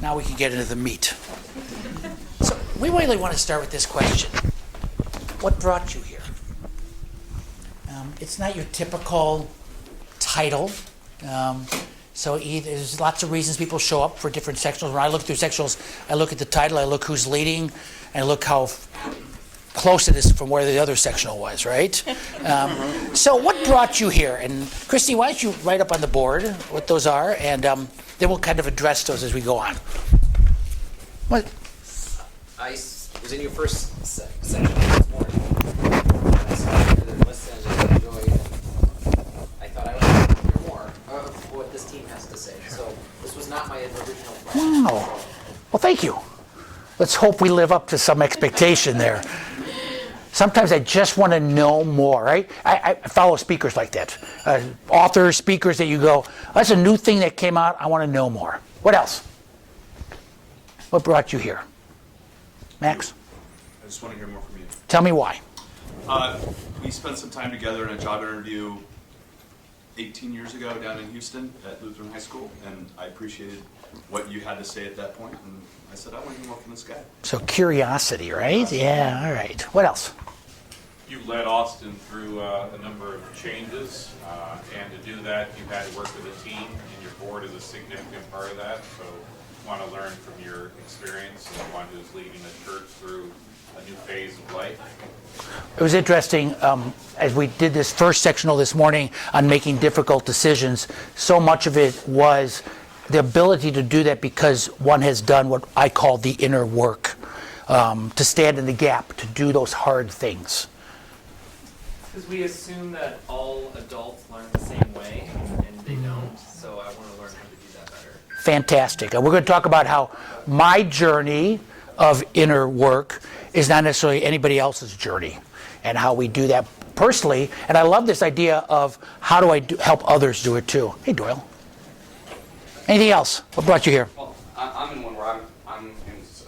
Now we can get into the meat. So we really want to start with this question. What brought you here? It's not your typical title. So there's lots of reasons people show up for different sectionals. When I look through sectionals, I look at the title, I look who's leading, and I look how close it is from where the other sectional was, right? So what brought you here? And Christy, why don't you write up on the board what those are, and then we'll kind of address those as we go on. What? I was in your first section this morning, and I saw the list and I just enjoyed it. I thought I would hear more of what this team has to say. So this was not my original plan. Wow. Well, thank you. Let's hope we live up to some expectation there. Sometimes I just want to know more, right? I follow speakers like that. Authors, speakers that you go, that's a new thing that came out, I want to know more. What else? What brought you here? Max? I just want to hear more from you. Tell me why. We spent some time together in a job interview 18 years ago down in Houston at Lutheran High School, and I appreciated what you had to say at that point, and I said, I want to hear more from this guy. So curiosity, right? Yeah, all right. What else? You led Austin through a number of changes, and to do that, you had to work with a team, and your board is a significant part of that. So I want to learn from your experience and one who's leading the church through a new phase of life. It was interesting, as we did this first sectional this morning on making difficult decisions, so much of it was the ability to do that because one has done what I call the inner work, to stand in the gap, to do those hard things. Because we assume that all adults learn the same way, and they don't, so I want to learn how to do that better. Fantastic. And we're going to talk about how my journey of inner work is not necessarily anybody else's journey, and how we do that personally. And I love this idea of how do I help others do it too. Hey, Doyle. Anything else? What brought you here? Well, I'm in one where I'm in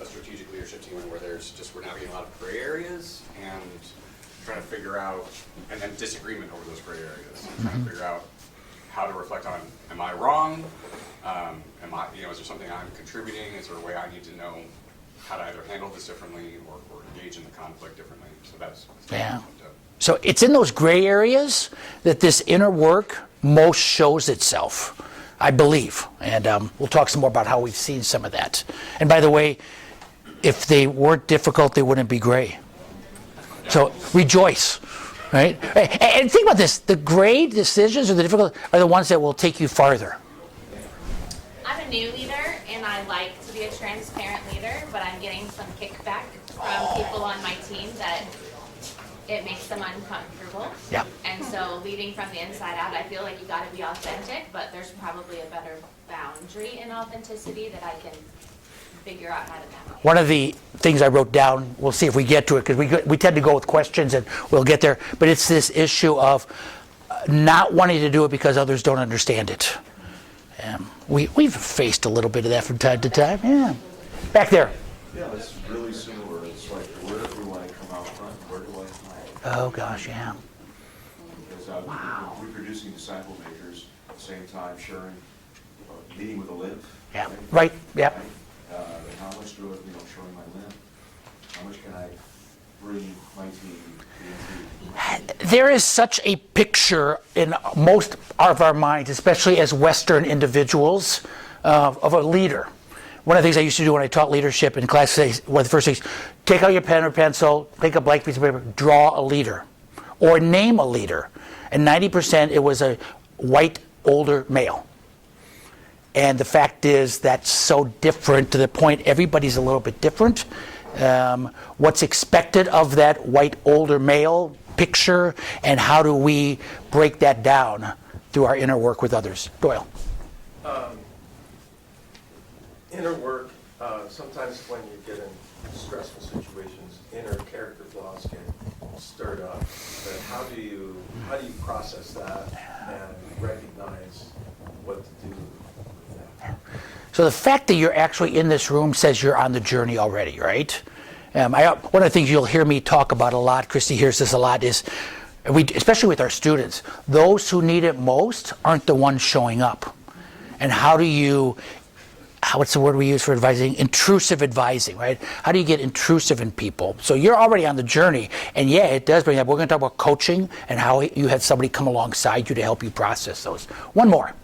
a strategic leadership team where we're navigating a lot of gray areas and trying to figure out, and then disagreement over those gray areas. Trying to figure out how to reflect on, am I wrong? Is there something I'm contributing? Is there a way I need to know how to either handle this differently or engage in the conflict differently? So that's Yeah. So it's in those gray areas that this inner work most shows itself, I believe. And we'll talk some more about how we've seen some of that. And by the way, if they weren't difficult, they wouldn't be gray. So rejoice, right? And think about this. The gray decisions or the difficult are the ones that will take you farther. I'm a new leader, and I like to be a transparent leader, but I'm getting some kickback from people on my team that it makes them uncomfortable. Yeah. And so leading from the inside out, I feel like you got to be authentic, but there's probably a better boundary in authenticity that I can figure out how to navigate. One of the things I wrote down, we'll see if we get to it, because we tend to go with questions and we'll get there, but it's this issue of not wanting to do it because others don't understand it. We've faced a little bit of that from time to time. Yeah. Back there. Yeah, it's really similar. It's like, where do I come out front? Where do I hide? Oh, gosh, yeah. Because reproducing disciple makers, at the same time sharing, leading with a limp. Yeah. Right. Yep. And how much do I, showing my limp? How much can I bring my team into? There is such a picture in most of our minds, especially as Western individuals, of a leader. One of the things I used to do when I taught leadership in class, one of the first things, take out your pen or pencil, take a blank piece of paper, draw a leader, or name a leader. And 90% it was a white, older male. And the fact is that's so different to the point everybody's a little bit different. What's expected of that white, older male picture, and how do we break that down through our inner work with others? Doyle. Inner work, sometimes when you get in stressful situations, inner character flaws get stirred up. But how do you process that and recognize what to do with that? So the fact that you're actually in this room says you're on the journey already, right? One of the things you'll hear me talk about a lot, Christy hears this a lot, is especially with our students, those who need it most aren't the ones showing up. And how do you what's the word we use for advising? Intrusive advising, right? How do you get intrusive in people? So you're already on the journey, and yeah, it does bring up. We're going to talk about coaching and how you had somebody come alongside you to help you process those. One more.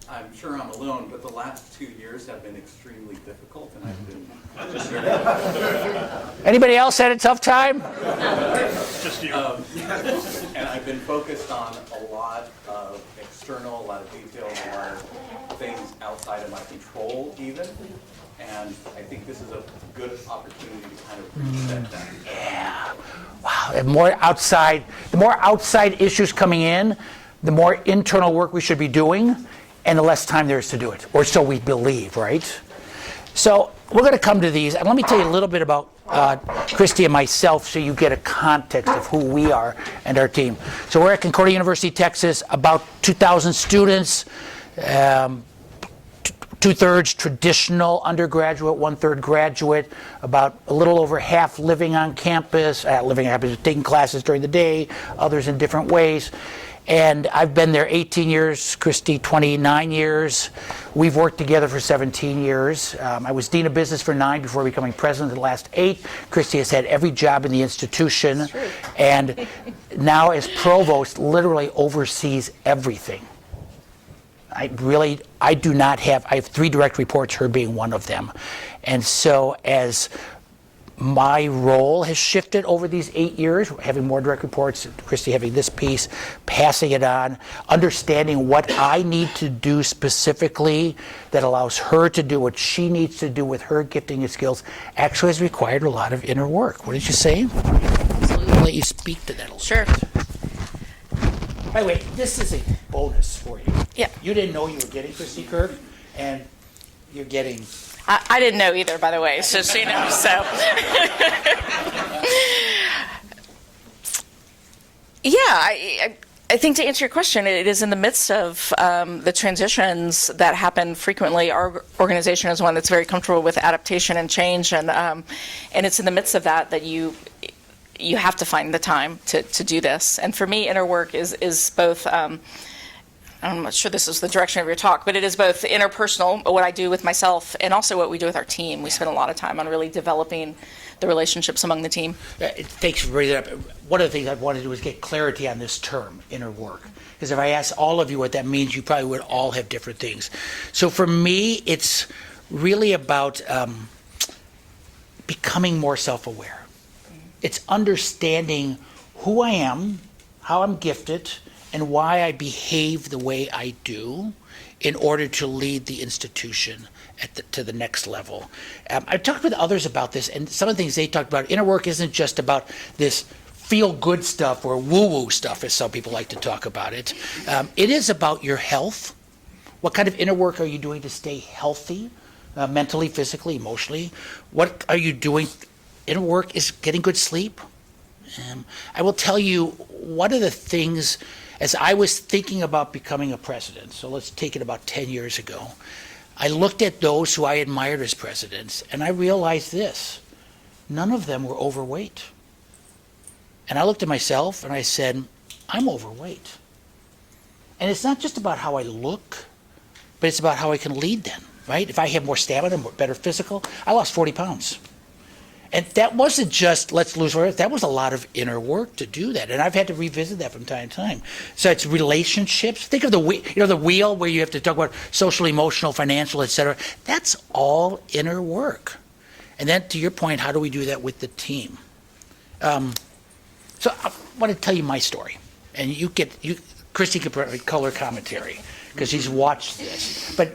I'm sure I'm alone, but the last 2 years have been extremely difficult, and I've been Anybody else had a tough time? just you. And I've been focused on a lot of external, a lot of details, a lot of things outside of my control, even. And I think this is a good opportunity to kind of reset that. Yeah. Wow. The more outside issues coming in, the more internal work we should be doing, and the less time there is to do it, or so we believe, right? So we're going to come to these, and let me tell you a little bit about Christy and myself so you get a context of who we are and our team. So we're at Concordia University, Texas, about 2,000 students, 2/3 traditional undergraduate, 1/3 graduate, about a little over half living on campus, taking classes during the day, others in different ways. And I've been there 18 years, Christy 29 years. We've worked together for 17 years. I was Dean of Business for 9 before becoming president the last 8. Christy has had every job in the institution. And now as provost, literally oversees everything. I have 3 direct reports, her being one of them. And so as my role has shifted over these 8 years, having more direct reports, Christy having this piece, passing it on, understanding what I need to do specifically that allows her to do what she needs to do with her gifting and skills, actually has required a lot of inner work. What did you say? I'll let you speak to that a little Sure. bit. By the way, this is a bonus for you. Yeah. You didn't know you were getting Christy Kirk, and you're getting... I didn't know either, by the way, so you know, so. Yeah, I think to answer your question, it is in the midst of the transitions that happen frequently. Our organization is one that's very comfortable with adaptation and change, and it's in the midst of that you have to find the time to do this. And for me, inner work is both... I'm not sure this is the direction of your talk, but it is both interpersonal, what I do with myself, and also what we do with our team. We spend a lot of time on really developing the relationships among the team. Thanks for bringing it up. One of the things I wanted to do was get clarity on this term, inner work. Because if I asked all of you what that means, you probably would all have different things. So for me, it's really about becoming more self-aware. It's understanding who I am, how I'm gifted, and why I behave the way I do in order to lead the institution to the next level. I've talked with others about this, and some of the things they talked about, inner work isn't just about this feel-good stuff or woo-woo stuff, as some people like to talk about it. It is about your health. What kind of inner work are you doing to stay healthy, mentally, physically, emotionally? What are you doing? Inner work is getting good sleep. I will tell you, one of the things, as I was thinking about becoming a president, so let's take it about 10 years ago, I looked at those who I admired as presidents, and I realized this: none of them were overweight. And I looked at myself and I said, I'm overweight. And it's not just about how I look, but it's about how I can lead them, right? If I have more stamina, better physical, I lost 40 pounds. And that wasn't just, let's lose weight. That was a lot of inner work to do that. And I've had to revisit that from time to time. So it's relationships. Think of the wheel where you have to talk about social, emotional, financial, et cetera. That's all inner work. And then to your point, how do we do that with the team? So I want to tell you my story. And Christy can provide color commentary because she's watched this. But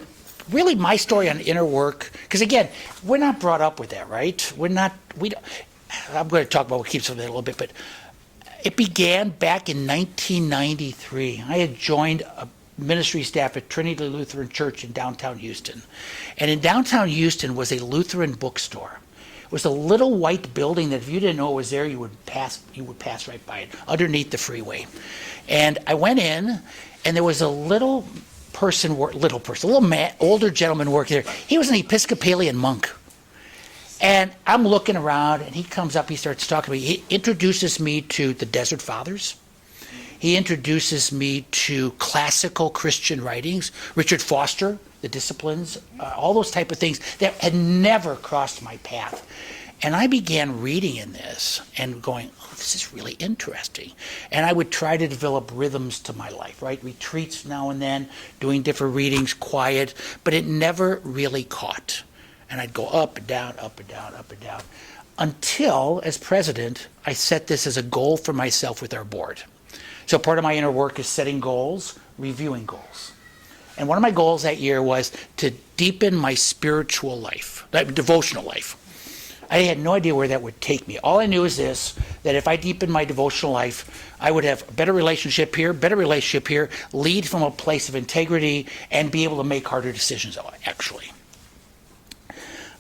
really my story on inner work, because again, we're not brought up with that, right? I'm going to talk about what keeps us in a little bit, but it began back in 1993. I had joined a ministry staff at Trinity Lutheran Church in downtown Houston. And in downtown Houston was a Lutheran bookstore. It was a little white building that if you didn't know it was there, you would pass right by it, underneath the freeway. And I went in, and there was a little older gentleman working there. He was an Episcopalian monk. And I'm looking around, and he comes up, he starts talking to me. He introduces me to the Desert Fathers. he introduces me to classical Christian writings, Richard Foster, the Disciplines, all those type of things that had never crossed my path. And I began reading in this and going, oh, this is really interesting. And I would try to develop rhythms to my life, right? Retreats now and then, doing different readings, quiet, but it never really caught. And I'd go up and down, up and down, up and down, until, as president, I set this as a goal for myself with our board. So part of my inner work is setting goals, reviewing goals. And one of my goals that year was to deepen my spiritual life, devotional life. I had no idea where that would take me. All I knew is this, that if I deepened my devotional life, I would have a better relationship here, lead from a place of integrity, and be able to make harder decisions, actually.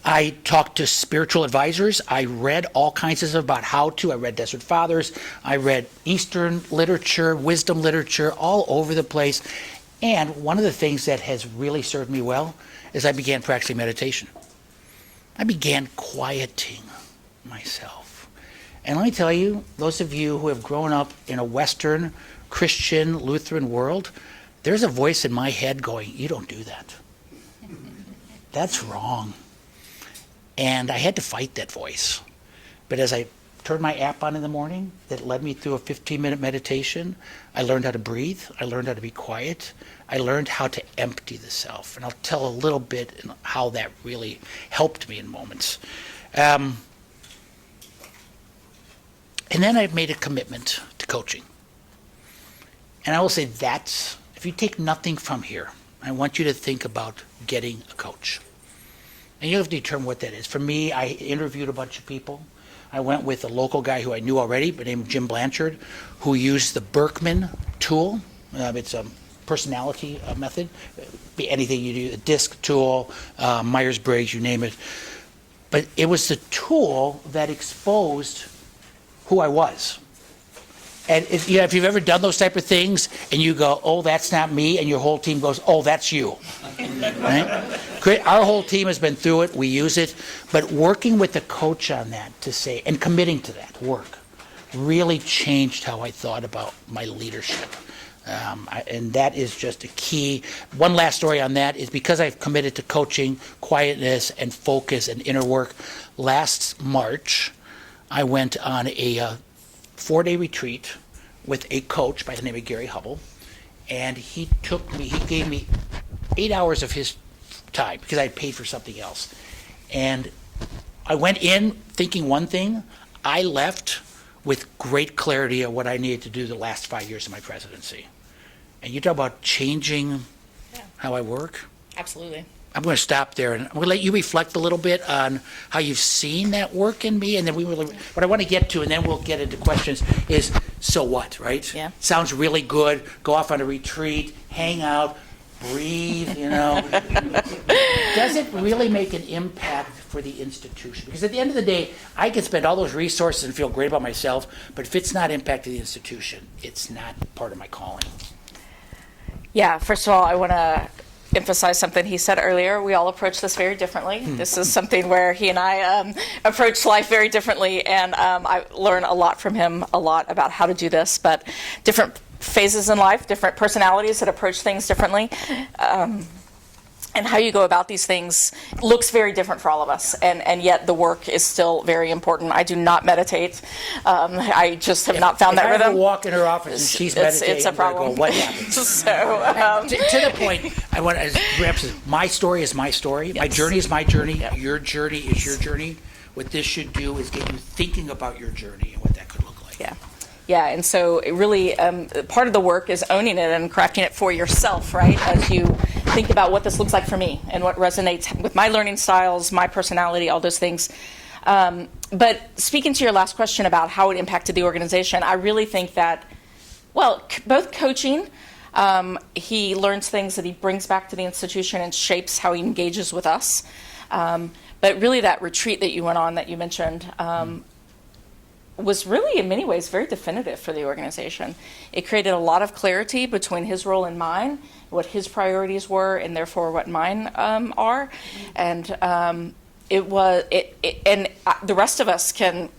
I talked to spiritual advisors. I read all kinds of stuff about how to. I read Desert Fathers. I read Eastern literature, wisdom literature, all over the place. And one of the things that has really served me well is I began practicing meditation. I began quieting myself. And let me tell you, those of you who have grown up in a Western Christian Lutheran world, there's a voice in my head going, you don't do that. That's wrong. And I had to fight that voice. But as I turned my app on in the morning, that led me through a 15-minute meditation, I learned how to breathe. I learned how to be quiet. I learned how to empty the self. And I'll tell a little bit how that really helped me in moments. And then I made a commitment to coaching. And I will say that's, if you take nothing from here, I want you to think about getting a coach. And you have to determine what that is. For me, I interviewed a bunch of people. I went with a local guy who I knew already, but named Jim Blanchard, who used the Berkman tool. It's a personality method. Be anything you do, a DISC tool, Myers-Briggs, you name it. But it was the tool that exposed who I was. And if you've ever done those type of things and you go, oh, that's not me, and your whole team goes, oh, that's you. Right? Our whole team has been through it. We use it. But working with the coach on that to say, and committing to that work, really changed how I thought about my leadership. And that is just a key. One last story on that is because I've committed to coaching, quietness, and focus and inner work. Last March, I went on a 4-day retreat with a coach by the name of Gary Hubble, and he gave me 8 hours of his time because I had paid for something else. And I went in thinking one thing. I left with great clarity of what I needed to do the last 5 years of my presidency. And you talk about changing how I work. Absolutely. I'm going to stop there, and I'm going to let you reflect a little bit on how you've seen that work in me, and then what I want to get to, and then we'll get into questions, is so what, right? Yeah. Sounds really good. Go off on a retreat, hang out, breathe, Does it really make an impact for the institution? Because at the end of the day, I can spend all those resources and feel great about myself, but if it's not impacting the institution, it's not part of my calling. Yeah, first of all, I want to emphasize something he said earlier. We all approach this very differently. This is something where he and I approach life very differently, and I learn a lot from him, a lot about how to do this, but different phases in life, different personalities that approach things differently. And how you go about these things looks very different for all of us, and yet the work is still very important. I do not meditate. I just have not found that if rhythm. I ever walk in her office and she's meditating, it's a problem. I go, what happened? So, to the point, I want to, perhaps, my story is my story. My journey is my journey. Yep. Your journey is your journey. What this should do is get you thinking about your journey and what that could look like. yeah. Yeah, and so it really, part of the work is owning it and crafting it for yourself, right? As you think about what this looks like for me and what resonates with my learning styles, my personality, all those things. But speaking to your last question about how it impacted the organization, I really think that, well, both coaching, he learns things that he brings back to the institution and shapes how he engages with us. But really that retreat that you went on that you mentioned, was really, in many ways, very definitive for the organization. It created a lot of clarity between his role and mine, what his priorities were, and therefore what mine are. And and the rest of us can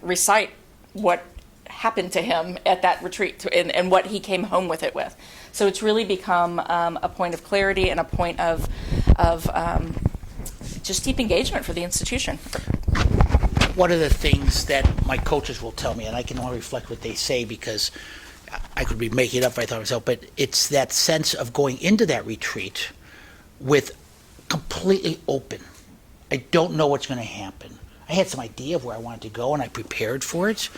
recite happened to him at that retreat and what he came home with it with. So it's really become a point of clarity and a point of just deep engagement for the institution. One of the things that my coaches will tell me, and I can only reflect what they say because I could be making it up if I thought myself, but it's that sense of going into that retreat with completely open. I don't know what's going to happen. I had some idea of where I wanted to go, and I prepared for it,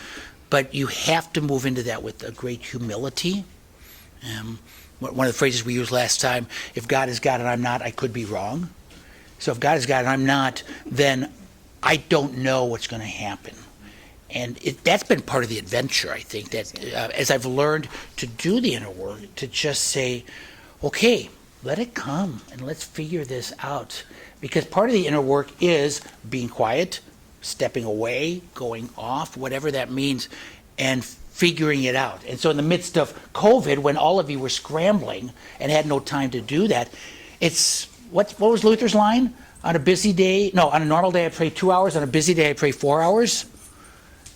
but you have to move into that with a great humility. One of the phrases we used last time, if God is God and I'm not, I could be wrong. So if God is God and I'm not, then I don't know what's going to happen. And that's been part of the adventure, I think, that as I've learned to do the inner work, to just say, okay, let it come and let's figure this out. Because part of the inner work is being quiet, stepping away, going off, whatever that means, and figuring it out. And so in the midst of COVID, when all of you were scrambling and had no time to do that, it's, what was Luther's line? On a busy day, no, on a normal day I pray 2 hours, on a busy day I pray 4 hours.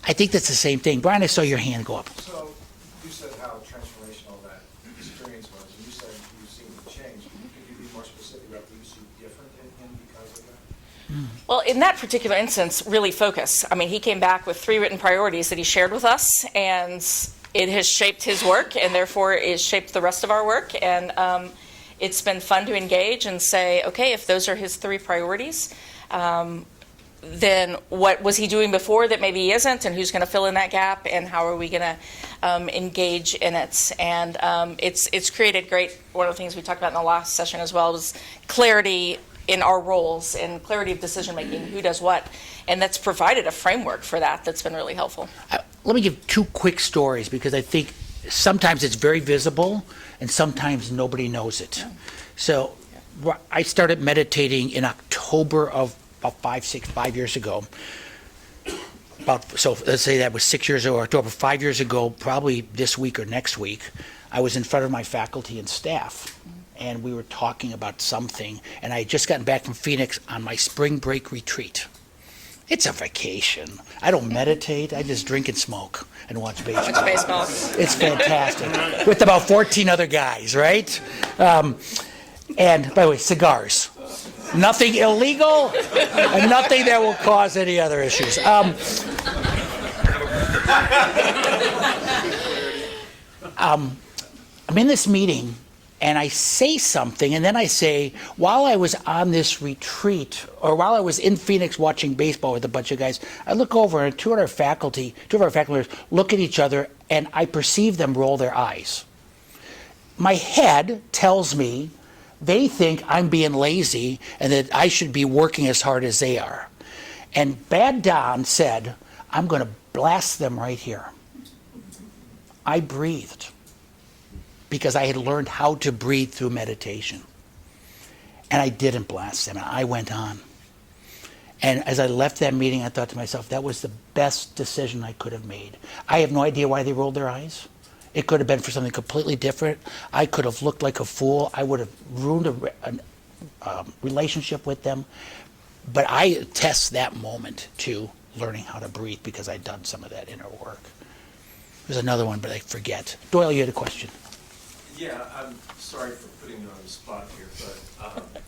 I think that's the same thing. Brian, I saw your hand go up. So you said how transformational that experience was, and you said you've seen the change. Could you be more specific about what you see different in him because of that? Well, in that particular instance, really focus. I mean, he came back with 3 written priorities that he shared with us, and it has shaped his work, and therefore it shaped the rest of our work. And it's been fun to engage and say, okay, if those are his 3 priorities, then what was he doing before that maybe he isn't, and who's going to fill in that gap, and how are we going to engage in it? And it's created great, one of the things we talked about in the last session as well was clarity in our roles and clarity of decision making, who does what, and that's provided a framework for that that's been really helpful. Let me give 2 quick stories because I think sometimes it's very visible and sometimes nobody knows it. So I started meditating in October of about 5 years ago. So let's say that was 6 years ago, or October, 5 years ago, probably this week or next week, I was in front of my faculty and staff, and we were talking about something, and I had just gotten back from Phoenix on my spring break retreat. It's a vacation. I don't meditate. I just drink and smoke and watch baseball. It's fantastic. With about 14 other guys, right? And by the way, cigars. Nothing illegal and nothing that will cause any other issues. I'm in this meeting and I say something, and then I say, while I was on this retreat, or while I was in Phoenix watching baseball with a bunch of guys, I look over and 2 of our faculty members look at each other, and I perceive them roll their eyes. My head tells me they think I'm being lazy and that I should be working as hard as they are. And Bad Don said, I'm going to blast them right here. I breathed, because I had learned how to breathe through meditation. And I didn't blast them, and I went on. And as I left that meeting, I thought to myself, that was the best decision I could have made. I have no idea why they rolled their eyes. It could have been for something completely different. I could have looked like a fool. I would have ruined a relationship with them. But I attest that moment to learning how to breathe because I'd done some of that inner work. There's another one, but I forget. Doyle, you had a question. Yeah, I'm sorry for putting you on the spot here, but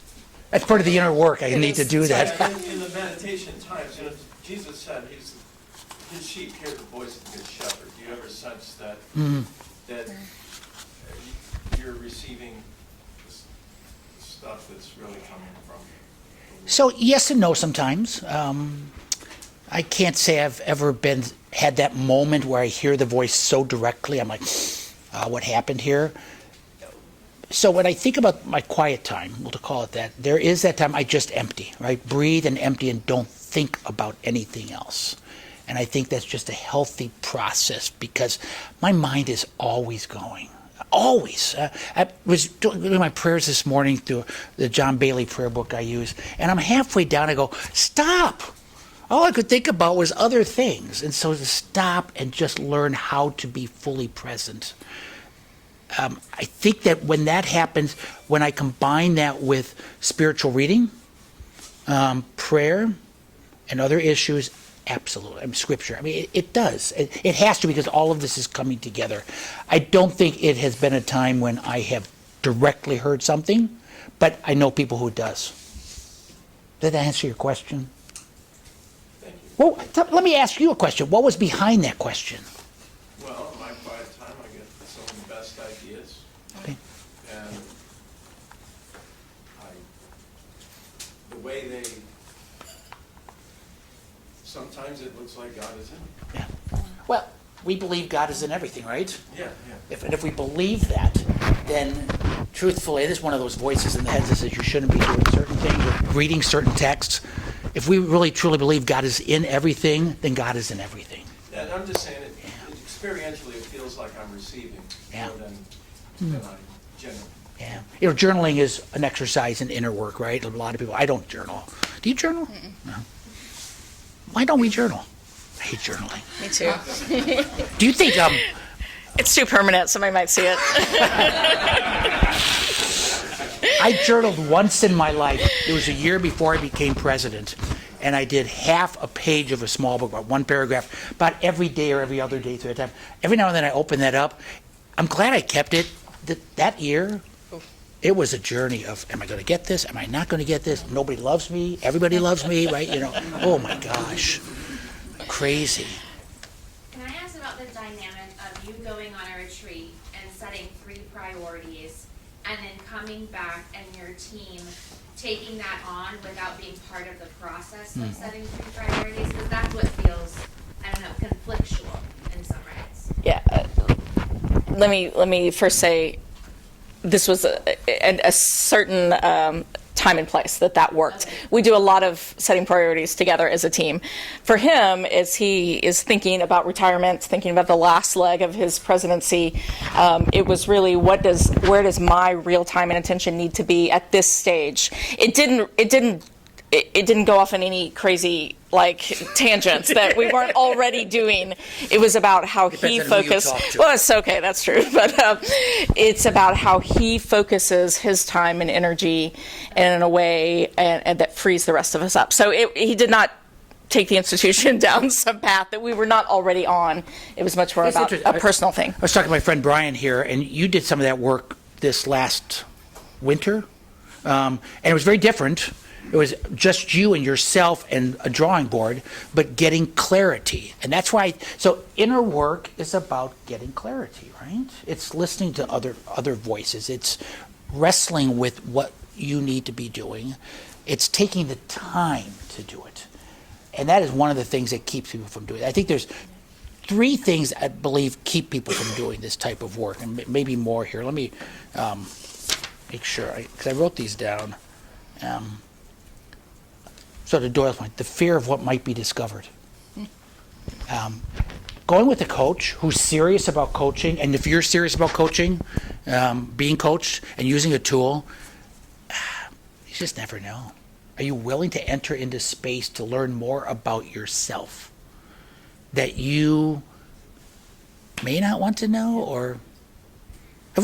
That's part of the inner work. I need to do that. in the meditation times, Jesus said his sheep hear the voice of the good shepherd. Do you ever sense that that you're receiving this stuff that's really coming from? So yes and no sometimes. I can't say I've ever had that moment where I hear the voice so directly. I'm like, what happened here? So when I think about my quiet time, we'll call it that, there is that time I just empty, right? Breathe and empty and don't think about anything else. And I think that's just a healthy process because my mind is always going. Always. I was doing my prayers this morning through the John Bailey prayer book I use, and I'm halfway down. I go, stop. All I could think about was other things. And so to stop and just learn how to be fully present. I think that when that happens, when I combine that with spiritual reading, prayer, and other issues, Absolutely. I mean, Scripture. I mean, it does. It has to, because all of this is coming together. I don't think it has been a time when I have directly heard something, but I know people who it does. Did that answer your question? Thank you. Well, let me ask you a question. What was behind that question? Well, in my quiet time, I get some of the best ideas, Okay. and the way they, sometimes it looks like God is in it. Yeah. Well, we believe God is in everything, right? Yeah, yeah. If we believe that, then truthfully, there's one of those voices in the head that says you shouldn't be doing certain things or reading certain texts. If we really truly believe God is in everything, then God is in everything. And I'm just saying, experientially, it feels like I'm receiving Yeah. more than I'm generating. Yeah. You know, journaling is an exercise in inner work, right? A lot of people, I don't journal. Do you journal? No. Why don't we journal? I hate journaling. Me too. Do you think, It's too permanent, somebody might see it. I journaled once in my life. It was a year before I became president. And I did half a page of a small book, about one paragraph, about every day or every other day through that time. Every now and then I open that up. I'm glad I kept it. That year, it was a journey of, am I going to get this? Am I not going to get this? Nobody loves me. Everybody loves me, right? You know, oh my gosh. Crazy. Can I ask about the dynamic of you going on a retreat and setting 3 priorities and then coming back and your team taking that on without being part of the process of setting 3 priorities? Because that's what feels, I don't know, conflictual in some ways. Yeah. Let me first say this was a certain time and place that worked. Okay. We do a lot of setting priorities together as a team. For him, as he is thinking about retirement, thinking about the last leg of his presidency, it was really where does my real time and attention need to be at this stage? It didn't go off in any crazy tangents that we weren't already doing. It was about how he Depends on who you focused. talk to. Well, it's okay, that's true, but it's about how he focuses his time and energy in a way and that frees the rest of us up. So he did not take the institution down some path that we were not already on. It was much more It's about interesting. a personal thing. I was talking to my friend Brian here, and you did some of that work this last winter, and it was very different. It was just you and yourself and a drawing board, but getting clarity. And that's why, so inner work is about getting clarity, right? It's listening to other voices. It's wrestling with what you need to be doing. It's taking the time to do it. And that is one of the things that keeps people from doing it. I think there's 3 things I believe keep people from doing this type of work, and maybe more here. Let me make sure, because I wrote these down. So to Doyle's point, the fear of what might be discovered. Going with a coach who's serious about coaching, and if you're serious about coaching, being coached and using a tool, you just never know. Are you willing to enter into space to learn more about yourself that you may not want to know? Or so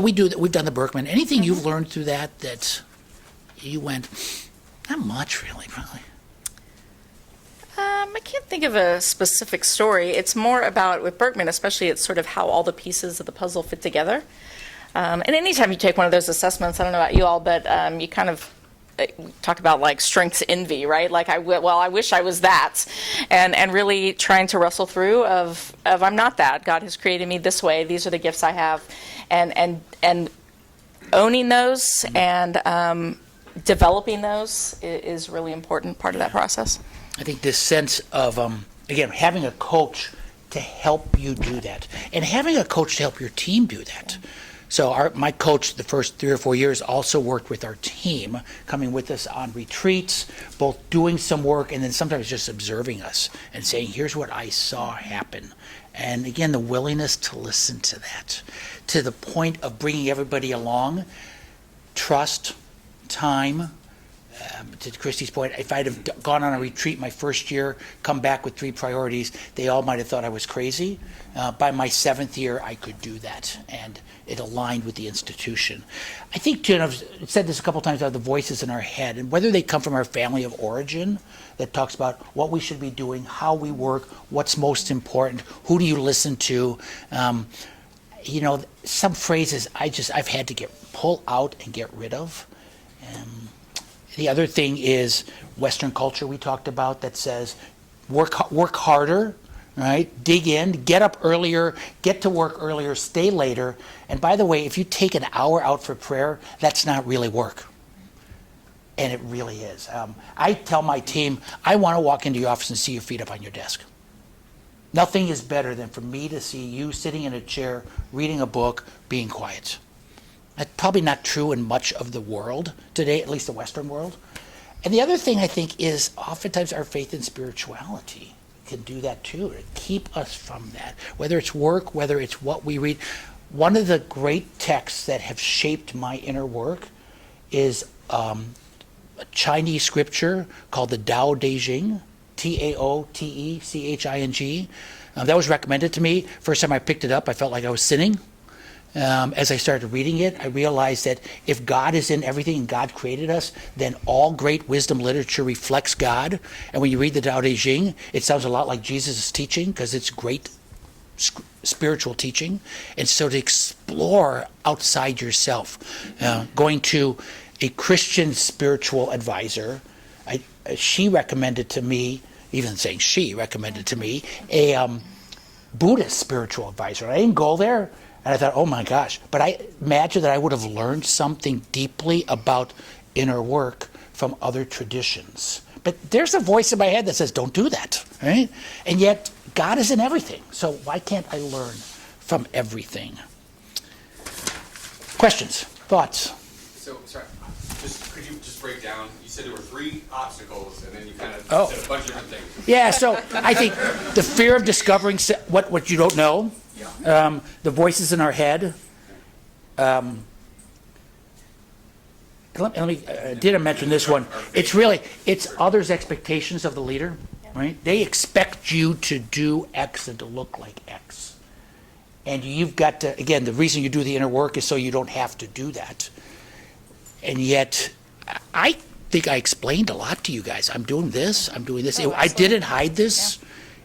we've done the Berkman. Anything you've learned through that you went, not much really, probably? I can't think of a specific story. It's more about, with Berkman especially, it's sort of how all the pieces of the puzzle fit together. And anytime you take one of those assessments, I don't know about you all, but you kind of talk about strengths envy, right? I wish I was that. And really trying to wrestle through of I'm not that. God has created me this way. These are the gifts I have. And owning those and developing those is really important part of that process. I think this sense of, again, having a coach to help you do that, and having a coach to help your team do that. So my coach the first 3 or 4 years also worked with our team, coming with us on retreats, both doing some work and then sometimes just observing us and saying, here's what I saw happen. And again, the willingness to listen to that, to the point of bringing everybody along, trust, time, to Christy's point, if I'd have gone on a retreat my first year, come back with 3 priorities, they all might have thought I was crazy. By my 7th year, I could do that, and it aligned with the institution. I think, too, and I've said this a couple times, about the voices in our head, and whether they come from our family of origin that talks about what we should be doing, how we work, what's most important, who do you listen to. Some phrases I've had to pull out and get rid of. The other thing is Western culture we talked about that says work harder, right? Dig in, get up earlier, get to work earlier, stay later. And by the way, if you take an hour out for prayer, that's not really work. And it really is. I tell my team, I want to walk into your office and see your feet up on your desk. Nothing is better than for me to see you sitting in a chair, reading a book, being quiet. That's probably not true in much of the world today, at least the Western world. And the other thing I think is oftentimes our faith and spirituality can do that too, to keep us from that. Whether it's work, whether it's what we read. One of the great texts that have shaped my inner work is a Chinese scripture called the Tao Te Ching, Taoteching. That was recommended to me. First time I picked it up, I felt like I was sinning. As I started reading it, I realized that if God is in everything and God created us, then all great wisdom literature reflects God. And when you read the Tao Te Ching, it sounds a lot like Jesus' teaching because it's great spiritual teaching. And so to explore outside yourself, going to a Christian spiritual advisor, she recommended to me, even saying she recommended to me, a Buddhist spiritual advisor. I didn't go there. And I thought, oh my gosh. But I imagine that I would have learned something deeply about inner work from other traditions. But there's a voice in my head that says, don't do that, right? And yet, God is in everything. So why can't I learn from everything? Questions? Thoughts? So, sorry, could you just break down, you said there were 3 obstacles, and then you kind of said a bunch of different things. Yeah, so I think the fear of discovering what you don't know, the voices in our head. Did I mention this one? It's others' expectations of the leader, right? They expect you to do X and to look like X. And you've got to, again, the reason you do the inner work is so you don't have to do that. And yet, I think I explained a lot to you guys. I'm doing this, I'm doing this. I didn't hide this.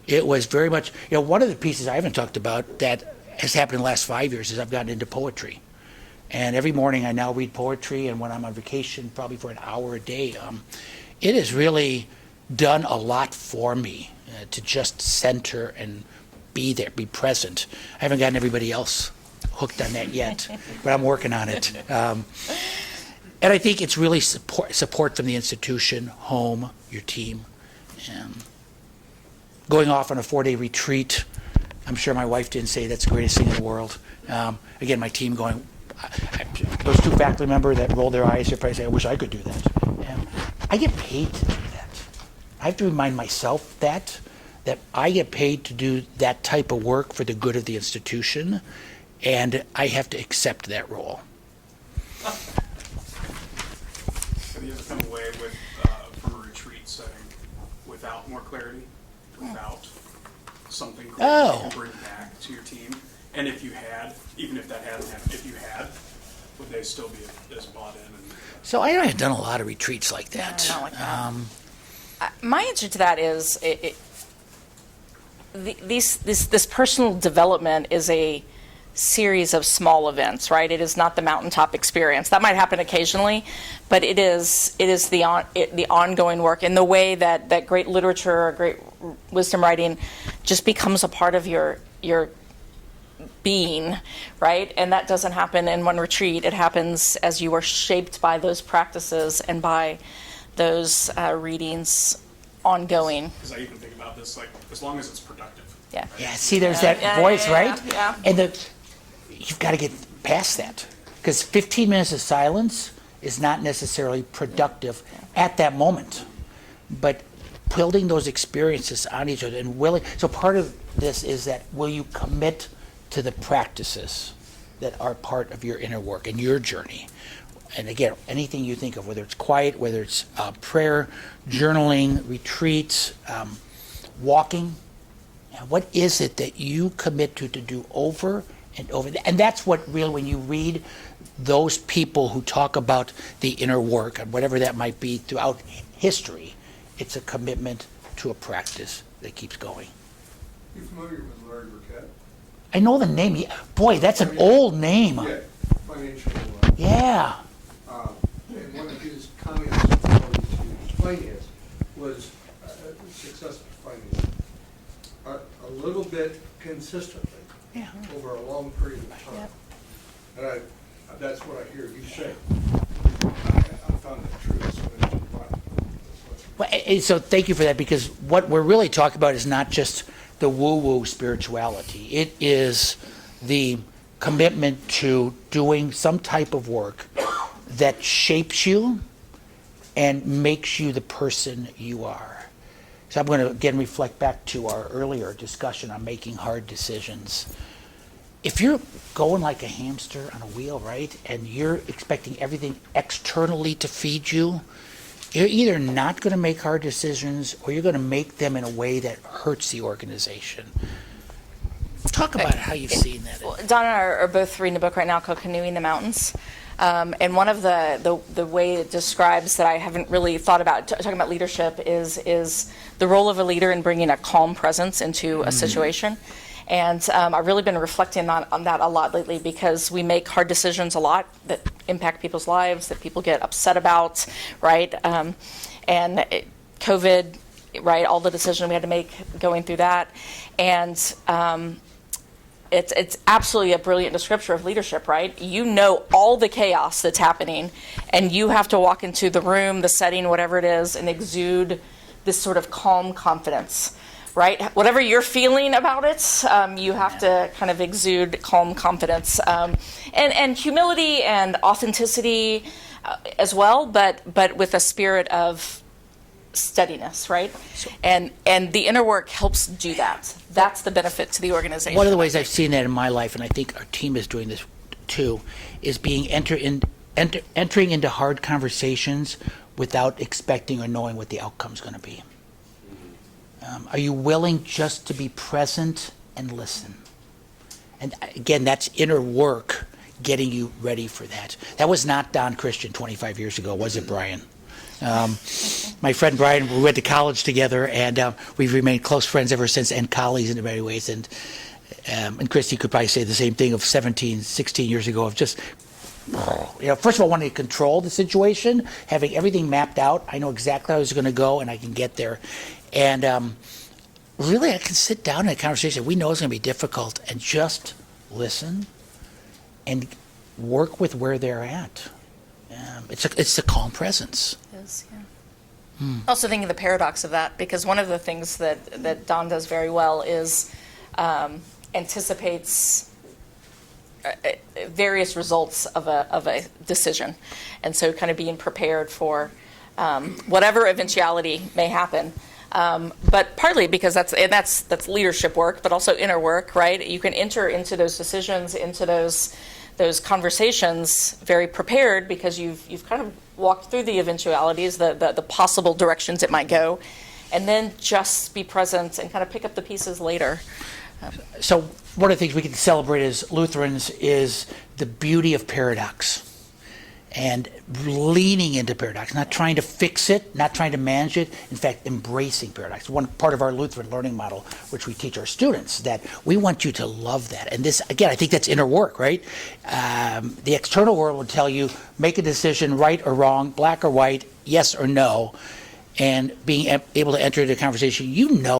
Yeah. It was very much, one of the pieces I haven't talked about that has happened in the last 5 years is I've gotten into poetry. And every morning I now read poetry, and when I'm on vacation, probably for an hour a day, it has really done a lot for me to just center and be there, be present. I haven't gotten everybody else hooked on that yet, but I'm working on it. And I think it's really support from the institution, home, your team. Going off on a 4-day retreat, I'm sure my wife didn't say that's the greatest thing in the world. Again, my team going, those 2 faculty members that roll their eyes, they're probably saying, I wish I could do that. I get paid to do that. I have to remind myself that I get paid to do that type of work for the good of the institution, and I have to accept that role. Have you ever come away with, from a retreat setting without more clarity, without something great you can bring back to your team? And if you had, even if that hadn't happened, if you had, would they still be as bought in? So I have done a lot of retreats like that. No, not like that. My answer to that is this personal development is a series of small events, right? It is not the mountaintop experience. That might happen occasionally, but it is the ongoing work in the way that great literature or great wisdom writing just becomes a part of your being, right? And that doesn't happen in one retreat. It happens as you are shaped by those practices and by those readings ongoing. Because I even think about this, like, as long as it's productive. Yeah. Right? Yeah, see, there's that voice, right? Yeah. And you've got to get past that. Because 15 minutes of silence is not necessarily productive at that moment. But building those experiences on each other and willing. So part of this is that will you commit to the practices that are part of your inner work and your journey? and again, anything you think of, whether it's quiet, whether it's prayer, journaling, retreats, walking, and what is it that you commit to do over and over? And that's what really, when you read those people who talk about the inner work, and whatever that might be throughout history, it's a commitment to a practice that keeps going. You familiar with Larry Burkett? I know the name. Boy, that's an old name. Yeah, financial. Yeah. And one of his comments related to finance was success of finance. A little bit consistently over a long period of time. And that's what I hear you say. I found that true. So thank you for that, because what we're really talking about is not just the woo-woo spirituality. It is the commitment to doing some type of work that shapes you and makes you the person you are. So I'm going to again reflect back to our earlier discussion on making hard decisions. If you're going like a hamster on a wheel, right, and you're expecting everything externally to feed you, you're either not going to make hard decisions or you're going to make them in a way that hurts the organization. Talk about how you've seen that. Well, Don and I are both reading a book right now called Canoeing the Mountains. And one of the way it describes that I haven't really thought about, talking about leadership, is the role of a leader in bringing a calm presence into a situation. And I've really been reflecting on that a lot lately, because we make hard decisions a lot that impact people's lives, that people get upset about, right? COVID, right, all the decisions we had to make going through that. And it's absolutely a brilliant descriptor of leadership, right? You know all the chaos that's happening, and you have to walk into the room, the setting, whatever it is, and exude this sort of calm confidence. Right? Whatever you're feeling about it, you have to kind of exude calm confidence, and humility and authenticity as well, but with a spirit of steadiness, right? And the inner work helps do that. That's the benefit to the organization. One of the ways I've seen that in my life, and I think our team is doing this too, is being entering into hard conversations without expecting or knowing what the outcome's going to be. Are you willing just to be present and listen? And again, that's inner work getting you ready for that. That was not Don Christian 25 years ago, was it, Brian? My friend Brian, we went to college together, and we've remained close friends ever since, and colleagues in many ways. And Christy could probably say the same thing of 17, 16 years ago, of just, first of all, wanting to control the situation, having everything mapped out. I know exactly how I was going to go, and I can get there. And really, I can sit down in a conversation we know is going to be difficult and just listen and work with where they're at. It's a calm presence. It is, yeah. Also thinking of the paradox of that, because one of the things that Don does very well is anticipates various results of a decision, and so kind of being prepared for whatever eventuality may happen. But partly because that's leadership work, but also inner work, right? You can enter into those decisions, into those conversations very prepared, because you've kind of walked through the eventualities, the possible directions it might go, and then just be present and kind of pick up the pieces later. So one of the things we can celebrate as Lutherans is the beauty of paradox. And leaning into paradox, not trying to fix it, not trying to manage it, in fact, embracing paradox. One part of our Lutheran learning model, which we teach our students, that we want you to love that. And this, again, I think that's inner work, right? The external world will tell you, make a decision, right or wrong, black or white, yes or no. And being able to enter into a conversation,